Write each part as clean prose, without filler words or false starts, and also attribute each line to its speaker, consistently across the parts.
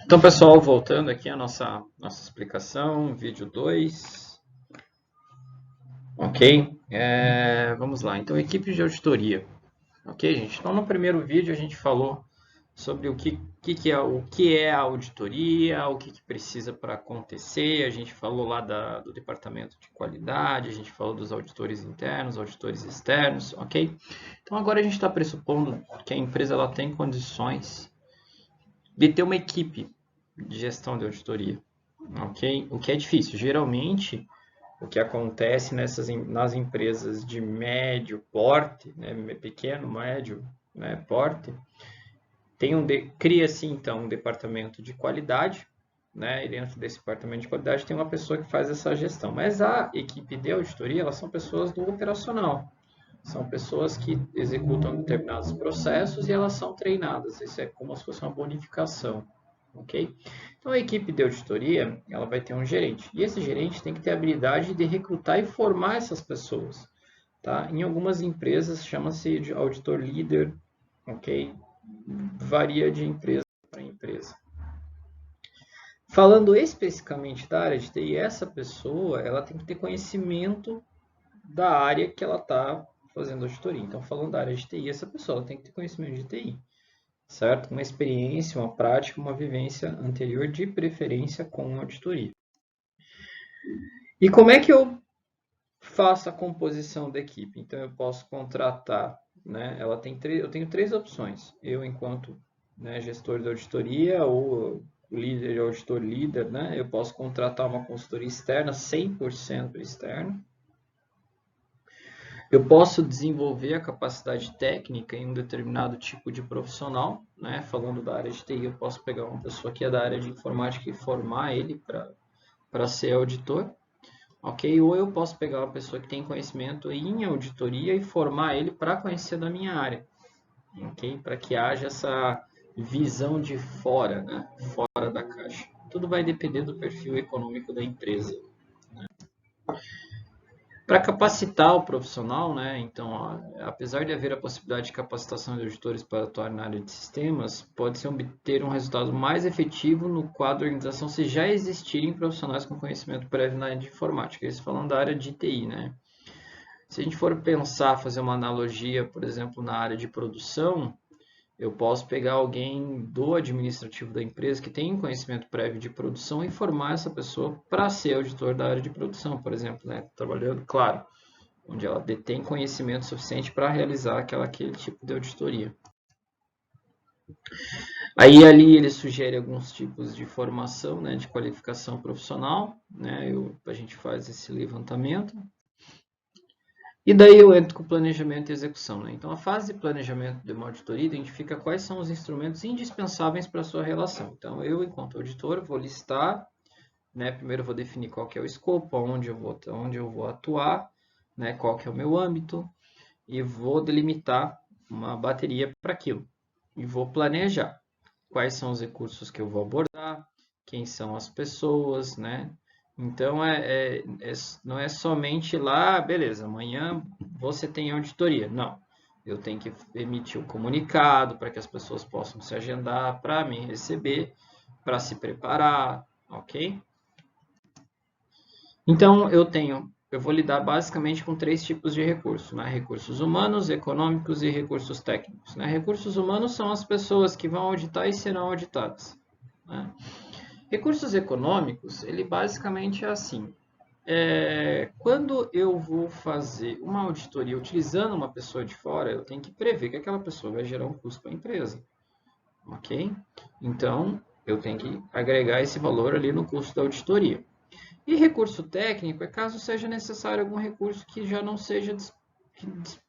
Speaker 1: Então, pessoal, voltando aqui à nossa explicação, vídeo 2, ok? Vamos lá, então, equipe de auditoria, ok, gente? Então, no primeiro vídeo a gente falou sobre o que é a auditoria, o que precisa para acontecer, a gente falou lá do departamento de qualidade, a gente falou dos auditores internos, auditores externos, ok? Então, agora a gente está pressupondo que a empresa ela tem condições de ter uma equipe de gestão de auditoria, ok? O que é difícil. Geralmente, o que acontece nas empresas de médio porte, né, pequeno, médio, né, porte, cria-se então um departamento de qualidade, né, e dentro desse departamento de qualidade tem uma pessoa que faz essa gestão. Mas a equipe de auditoria, elas são pessoas do operacional. São pessoas que executam determinados processos e elas são treinadas. Isso é como se fosse uma bonificação. Ok? Então, a equipe de auditoria ela vai ter um gerente. E esse gerente tem que ter a habilidade de recrutar e formar essas pessoas. Tá? Em algumas empresas, chama-se de auditor líder. Ok? Varia de empresa para empresa. Falando especificamente da área de TI, essa pessoa ela tem que ter conhecimento da área que ela está fazendo auditoria. Então, falando da área de TI, essa pessoa tem que ter conhecimento de TI, certo? Uma experiência, uma prática, uma vivência anterior, de preferência com auditoria. E como é que eu faço a composição da equipe? Então, eu posso contratar, né? Eu tenho três opções. Eu, enquanto gestor de auditoria ou líder, auditor líder, né? Eu posso contratar uma consultoria externa, 100% externa. Eu posso desenvolver a capacidade técnica em um determinado tipo de profissional, né? Falando da área de TI, eu posso pegar uma pessoa que é da área de informática e formar ele para ser auditor, ok? Ou eu posso pegar uma pessoa que tem conhecimento em auditoria e formar ele para conhecer da minha área, ok? Para que haja essa visão de fora, né? Fora da caixa. Tudo vai depender do perfil econômico da empresa. Para capacitar o profissional, né? Então, apesar de haver a possibilidade de capacitação de auditores para atuar na área de sistemas, pode-se obter um resultado mais efetivo no quadro da organização se já existirem profissionais com conhecimento prévio na área de informática. Isso falando da área de TI, né? Se a gente for pensar, fazer uma analogia, por exemplo, na área de produção, eu posso pegar alguém do administrativo da empresa que tem conhecimento prévio de produção e formar essa pessoa para ser auditor da área de produção, por exemplo, né? Trabalhando, claro, onde ela detém conhecimento suficiente para realizar aquele tipo de auditoria. Aí ali ele sugere alguns tipos de formação, né, de qualificação profissional, né, a gente faz esse levantamento. E daí eu entro com o planejamento e execução. Né? Então, a fase de planejamento de uma auditoria identifica quais são os instrumentos indispensáveis para a sua relação. Então, eu, enquanto auditor, vou listar, né? Primeiro eu vou definir qual que é o escopo, onde eu vou atuar, né? Qual que é o meu âmbito, e vou delimitar uma bateria para aquilo. E vou planejar quais são os recursos que eu vou abordar, quem são as pessoas, né? Então, não é somente lá, beleza, amanhã você tem auditoria. Não, eu tenho que emitir o comunicado para que as pessoas possam se agendar para me receber, para se preparar, ok? Então, eu vou lidar basicamente com três tipos de recursos, né? Recursos humanos, econômicos e recursos técnicos. Né? Recursos humanos são as pessoas que vão auditar e serão auditadas. Né? Recursos econômicos, ele basicamente é assim. Quando eu vou fazer uma auditoria utilizando uma pessoa de fora, eu tenho que prever que aquela pessoa vai gerar um custo para a empresa. Ok? Então, eu tenho que agregar esse valor ali no custo da auditoria. E recurso técnico é caso seja necessário algum recurso que já não seja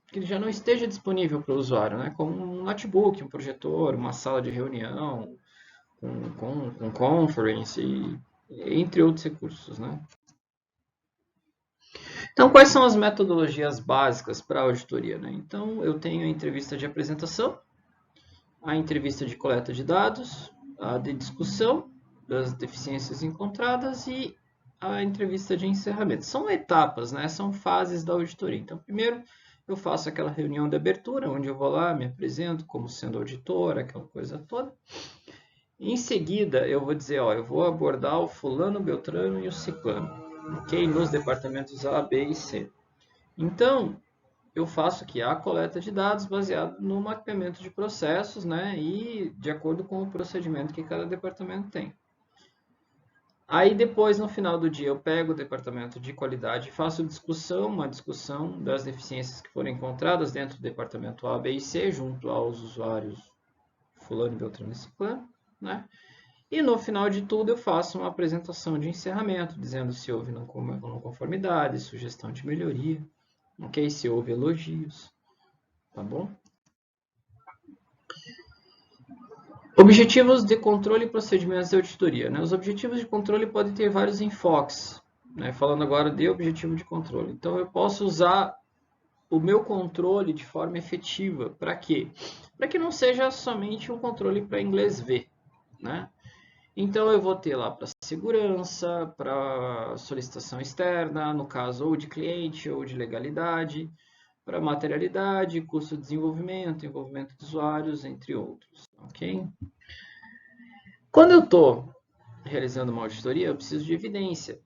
Speaker 1: que já não esteja disponível para o usuário, né? Como um notebook, um projetor, uma sala de reunião, um conference, entre outros recursos, né? Então, quais são as metodologias básicas para a auditoria? Né? Então, eu tenho a entrevista de apresentação, a entrevista de coleta de dados, a de discussão das deficiências encontradas e a entrevista de encerramento. São etapas, né? São fases da auditoria. Então, primeiro eu faço aquela reunião de abertura, onde eu vou lá, me apresento como sendo auditor, aquela coisa toda. Em seguida, eu vou dizer, ó, eu vou abordar o fulano, beltrano e o ciclano, ok? Nos departamentos A, B e C. Então, eu faço aqui a coleta de dados baseado no mapeamento de processos, né? E de acordo com o procedimento que cada departamento tem. Aí depois, no final do dia, eu pego o departamento de qualidade e faço uma discussão das deficiências que foram encontradas dentro do departamento A, B e C, junto aos usuários fulano, beltrano e ciclano, né? E no final de tudo eu faço uma apresentação de encerramento, dizendo se houve não conformidade, sugestão de melhoria, ok? Se houve elogios, tá bom? Objetivos de controle e procedimentos de auditoria. Né? Os objetivos de controle podem ter vários enfoques, né? Falando agora de objetivo de controle. Então, eu posso usar o meu controle de forma efetiva. Para quê? Para que não seja somente um controle para inglês ver. Né? Então, eu vou ter lá para segurança, para solicitação externa, no caso ou de cliente ou de legalidade, para materialidade, custo de desenvolvimento, envolvimento de usuários, entre outros. Ok? Quando eu estou realizando uma auditoria, eu preciso de evidência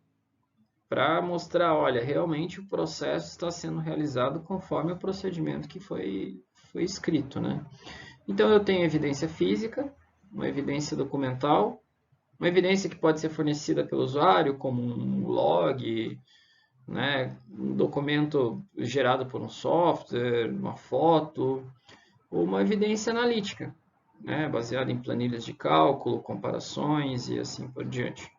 Speaker 1: para mostrar, olha, realmente o processo está sendo realizado conforme o procedimento que foi escrito, né? Então, eu tenho evidência física, uma evidência documental, uma evidência que pode ser fornecida pelo usuário, como um log, né, um documento gerado por um software, uma foto, ou uma evidência analítica, né, baseada em planilhas de cálculo, comparações e assim por diante.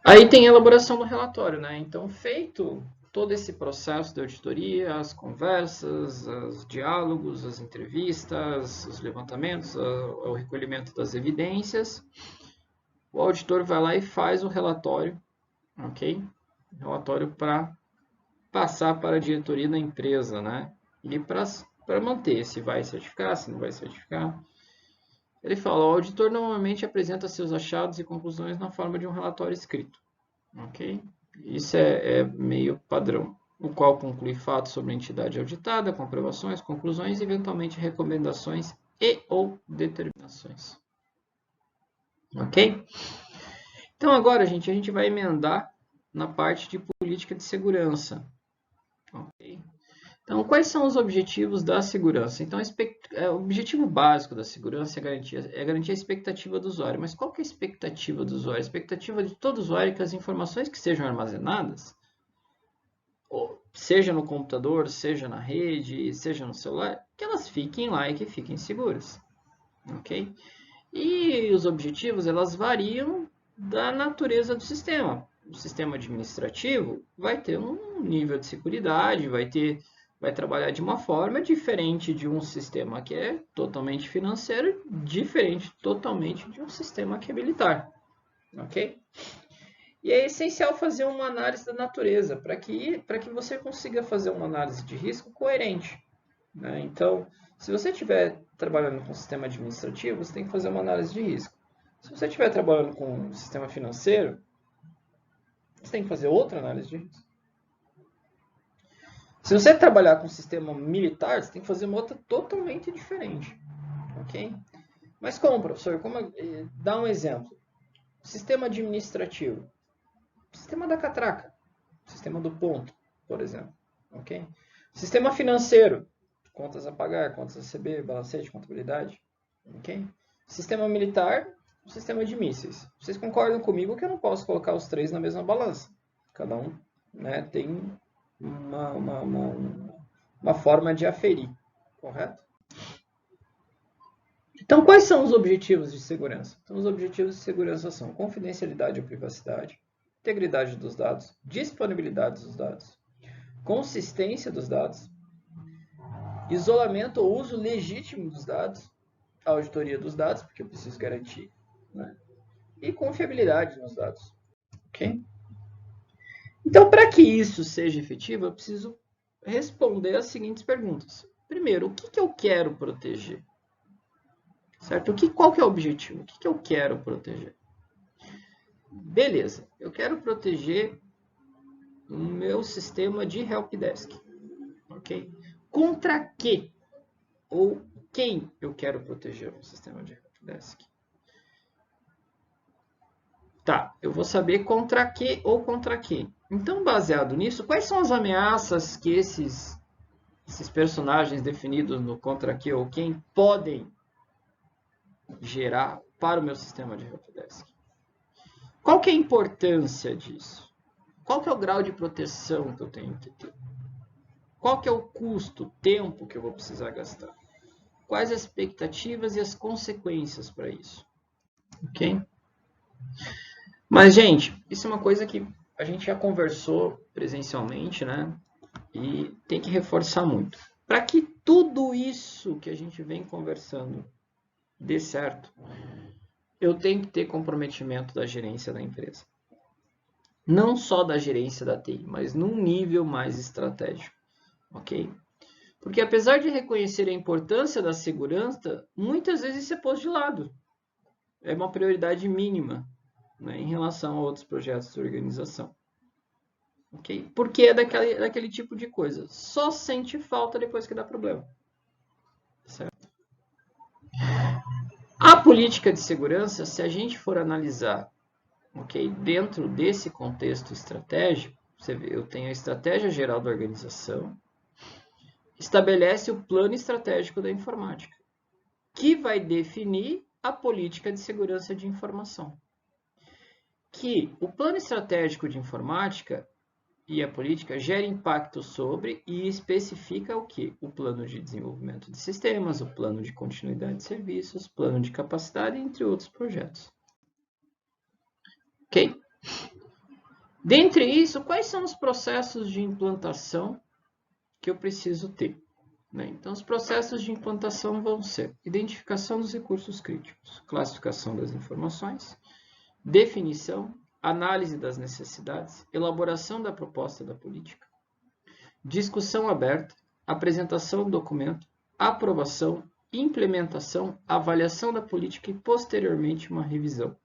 Speaker 1: Aí tem a elaboração do relatório, né? Então, feito todo esse processo de auditoria, as conversas, os diálogos, as entrevistas, os levantamentos, o recolhimento das evidências, o auditor vai lá e faz o relatório, ok? Relatório para passar para a diretoria da empresa, né? E para manter se vai certificar, se não vai certificar. Ele fala, o auditor normalmente apresenta seus achados e conclusões na forma de um relatório escrito, ok? Isso é meio padrão, o qual conclui fatos sobre a entidade auditada, comprovações, conclusões e eventualmente recomendações e ou determinações. Ok? Então agora, gente, a gente vai emendar na parte de política de segurança. Ok? Então, quais são os objetivos da segurança? Então, o objetivo básico da segurança é garantir a expectativa do usuário. Mas qual que é a expectativa do usuário? A expectativa de todo usuário é que as informações que sejam armazenadas, seja no computador, seja na rede, seja no celular, que elas fiquem lá e que fiquem seguras. Ok? E os objetivos, elas variam da natureza do sistema. O sistema administrativo vai ter um nível de seguridade, vai trabalhar de uma forma diferente de um sistema que é totalmente financeiro, diferente totalmente de um sistema que é militar. Ok? E é essencial fazer uma análise da natureza para que você consiga fazer uma análise de risco coerente. Né? Então, se você estiver trabalhando com um sistema administrativo, você tem que fazer uma análise de risco. Se você estiver trabalhando com um sistema financeiro, você tem que fazer outra análise de risco. Se você trabalhar com um sistema militar, você tem que fazer uma outra totalmente diferente. Ok? Mas como, professor? Dá um exemplo. Sistema administrativo. Sistema da catraca. Sistema do ponto, por exemplo. Ok? Sistema financeiro. Contas a pagar, contas a receber, balancete, contabilidade. Ok? Sistema militar, sistema de mísseis. Vocês concordam comigo que eu não posso colocar os três na mesma balança? Cada um, né, tem uma forma de aferir, correto? Então, quais são os objetivos de segurança? Então, os objetivos de segurança são confidencialidade ou privacidade, integridade dos dados, disponibilidade dos dados, consistência dos dados, isolamento ou uso legítimo dos dados, a auditoria dos dados, porque eu preciso garantir, né? E confiabilidade nos dados. Ok? Então, para que isso seja efetivo, eu preciso responder as seguintes perguntas. Primeiro, o que eu quero proteger? Certo? Qual que é o objetivo? O que eu quero proteger? Beleza, eu quero proteger o meu sistema de helpdesk. Ok? Contra que ou quem eu quero proteger o sistema de helpdesk? helpdesk. Tá, eu vou saber contra que ou contra que. Então, baseado nisso, quais são as ameaças que esses personagens definidos no contra que ou quem podem gerar para o meu sistema de helpdesk? Qual que é a importância disso? Qual que é o grau de proteção que eu tenho que ter? Qual que é o custo, tempo que eu vou precisar gastar? Quais as expectativas e as consequências para isso? Ok? Mas, gente, isso é uma coisa que a gente já conversou presencialmente, né? E tem que reforçar muito. Para que tudo isso que a gente vem conversando dê certo, eu tenho que ter comprometimento da gerência da empresa. Não só da gerência da TI, mas num nível mais estratégico. Ok? Porque apesar de reconhecer a importância da segurança, muitas vezes isso é posto de lado. É uma prioridade mínima, né, em relação a outros projetos de organização. Okay? Porque é daquele tipo de coisa. Só sente falta depois que dá problema. Certo? A política de segurança, se a gente for analisar, okay, dentro desse contexto estratégico, você vê, eu tenho a estratégia geral da organização, estabelece o plano estratégico da informática, que vai definir a política de segurança de informação. Que o plano estratégico de informática e a política gera impacto sobre e especifica o quê? O plano de desenvolvimento de sistemas, o plano de continuidade de serviços, o plano de capacidade, entre outros projetos. Ok? Dentre isso, quais são os processos de implantação que eu preciso ter? Então, os processos de implantação vão ser identificação dos recursos críticos, classificação das informações, definição, análise das necessidades, elaboração da proposta da política, discussão aberta, apresentação do documento, aprovação, implementação, avaliação da política e, posteriormente, uma revisão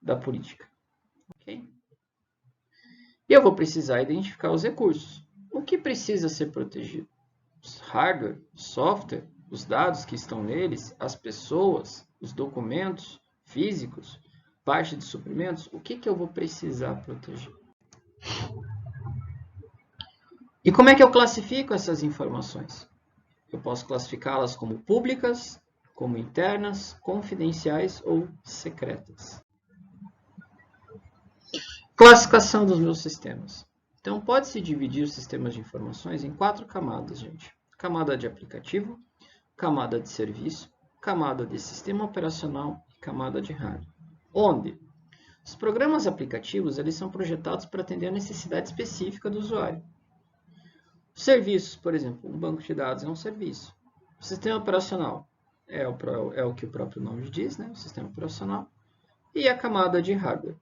Speaker 1: da política. Okay? E eu vou precisar identificar os recursos. O que precisa ser protegido? Os hardware, software, os dados que estão neles, as pessoas, os documentos físicos, parte de suprimentos, o que eu vou precisar proteger? E como é que eu classifico essas informações? Eu posso classificá-las como públicas, como internas, confidenciais ou secretas. Classificação dos meus sistemas. Então, pode-se dividir os sistemas de informações em 4 camadas, gente. Camada de aplicativo, camada de serviço, camada de sistema operacional e camada de hardware. Onde os programas aplicativos eles são projetados para atender a necessidade específica do usuário. Os serviços, por exemplo, um banco de dados é um serviço. O sistema operacional é o que o próprio nome diz, né? O sistema operacional. E a camada de hardware.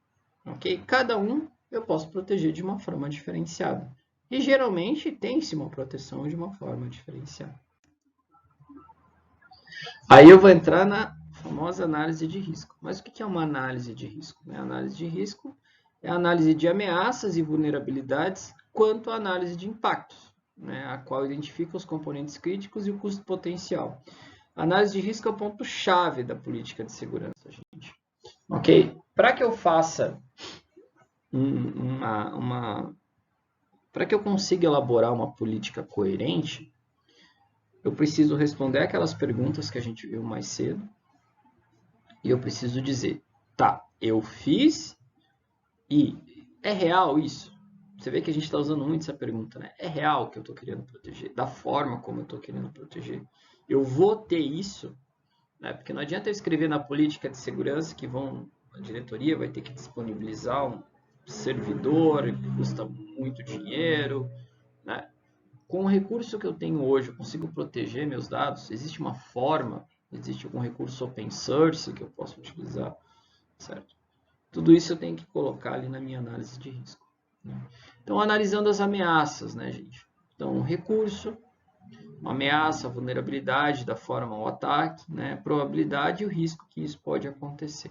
Speaker 1: Okay? Cada um eu posso proteger de uma forma diferenciada. E geralmente tem-se uma proteção de uma forma diferenciada. Aí eu vou entrar na famosa análise de risco. Mas o que é uma análise de risco? A análise de risco é a análise de ameaças e vulnerabilidades quanto à análise de impactos, né, a qual identifica os componentes críticos e o custo potencial. A análise de risco é o ponto-chave da política de segurança, gente. Ok? Para que eu faça para que eu consiga elaborar uma política coerente, eu preciso responder aquelas perguntas que a gente viu mais cedo. E eu preciso dizer, tá, eu fiz e é real isso? Você vê que a gente está usando muito essa pergunta, né? É real o que eu estou querendo proteger? Da forma como eu estou querendo proteger? Eu vou ter isso? Né? Porque não adianta eu escrever na política de segurança que a diretoria vai ter que disponibilizar um servidor que custa muito dinheiro, né? Com o recurso que eu tenho hoje, eu consigo proteger meus dados? Existe uma forma? Existe algum recurso open source que eu possa utilizar? Certo? Tudo isso eu tenho que colocar ali na minha análise de risco. Né? Então, analisando as ameaças, né, gente? Então, recurso, uma ameaça, vulnerabilidade da forma ao ataque, né? Probabilidade e o risco que isso pode acontecer.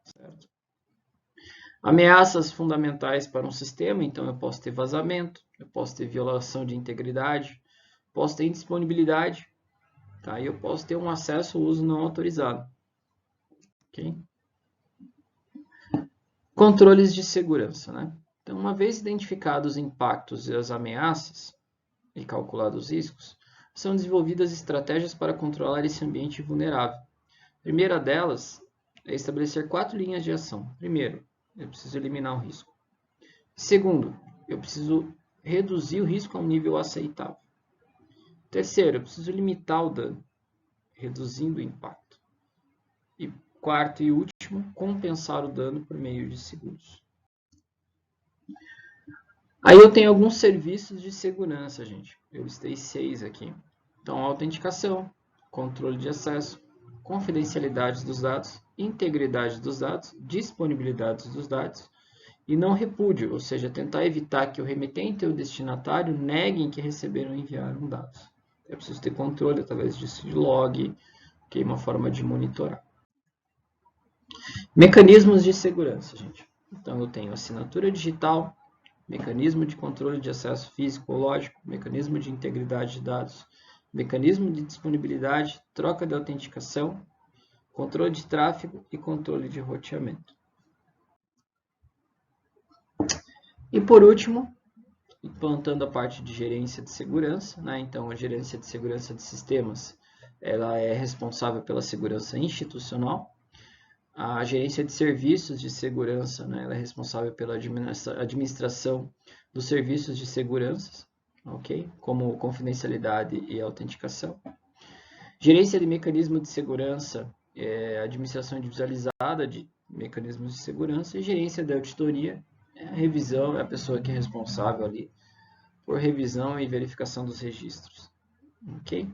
Speaker 1: Certo? Ameaças fundamentais para um sistema, então eu posso ter vazamento, eu posso ter violação de integridade, posso ter indisponibilidade, tá? E eu posso ter um acesso ou uso não autorizado. Ok? Controles de segurança, né? Então, uma vez identificados os impactos e as ameaças e calculados os riscos, são desenvolvidas estratégias para controlar esse ambiente vulnerável. A primeira delas é estabelecer 4 linhas de ação. Primeiro, eu preciso eliminar o risco. Segundo, eu preciso reduzir o risco a um nível aceitável. Terceiro, eu preciso limitar o dano, reduzindo o impacto. E quarto e último, compensar o dano por meio de seguros. Aí eu tenho alguns serviços de segurança, gente. Eu listei 6 aqui. Então, autenticação, controle de acesso, confidencialidade dos dados, integridade dos dados, disponibilidade dos dados e não repúdio, ou seja, tentar evitar que o remetente ou o destinatário neguem que receberam ou enviaram dados. Eu preciso ter controle através disso de log, que é uma forma de monitorar. Mecanismos de segurança, gente. Então, eu tenho assinatura digital, mecanismo de controle de acesso físico ou lógico, mecanismo de integridade de dados, mecanismo de disponibilidade, troca de autenticação, controle de tráfego e controle de roteamento. E por último, implantando a parte de gerência de segurança, né? Então a gerência de segurança de sistemas, ela é responsável pela segurança institucional. A gerência de serviços de segurança, né? Ela é responsável pela administração dos serviços de segurança, ok? Como confidencialidade e autenticação. Gerência de mecanismo de segurança, administração individualizada de mecanismos de segurança, e gerência de auditoria, a revisão, é a pessoa que é responsável ali por revisão e verificação dos registros. Ok?